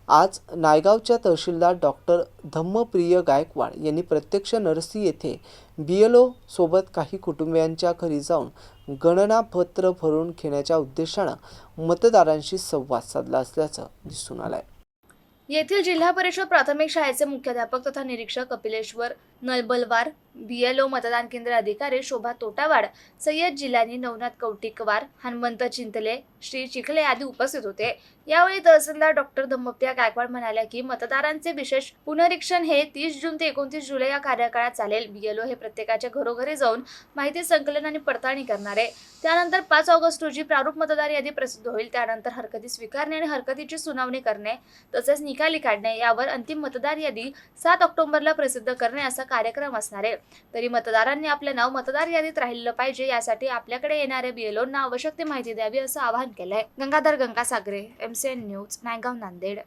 आज नायगावच्या तहसीलदार डॉक्टर धम्मप्रिय गायकवाड यांनी प्रत्यक्ष नरसी येथे BLO सोबत काही कुटुंबियांच्या घरी जाऊन गणना पत्र भरून घेण्याच्या उद्देशानं मतदारांशी संवाद साधला असल्याचं दिसून आलंय। येथील जिल्हा परिषद प्राथमिक शाळेचे मुख्याध्यापक तथा निरीक्षक कपिलेश्वर नलबलवार, BLO मतदान केंद्र अधिकारी शोभा तोटावाड, सय्यद जिलानी, नवनाथ कौटिकवार, हनुमंत चिंतले, श्री चिखले आदी उपस्थित होते। यावेळी तहसीलदार डॉक्टर धम्मप्रिया गायकवाड म्हणाल्या की मतदारांचे विशेष पुनरीक्षण हे 30 जून ते 29 जुलै या कार्यकाळात चालेल। BLO हे प्रत्येकाच्या घरोघरी जाऊन माहिती संकलन आणि पडताळणी करणार आहे। त्यानंतर 5 ऑगस्ट रोजी प्रारूप मतदार यादी प्रसिद्ध होईल। त्यानंतर हरकती स्वीकारणे आणि हरकतीची सुनावणी करणे तसेच निकाली काढणे यावर अंतिम मतदार यादी 7 ऑक्टोबरला प्रसिद्ध करणे असा कार्यक्रम असणार आहे। तरी मतदारांनी आपले नाव मतदार यादीत राहिलं पाहिजे, यासाठी आपल्याकडे येणाऱ्या BLOंना आवश्यक ती माहिती द्यावी असं आवाहन केलंय। Gangadhar Gangasagare, MCN news, Naigaon, Nanded.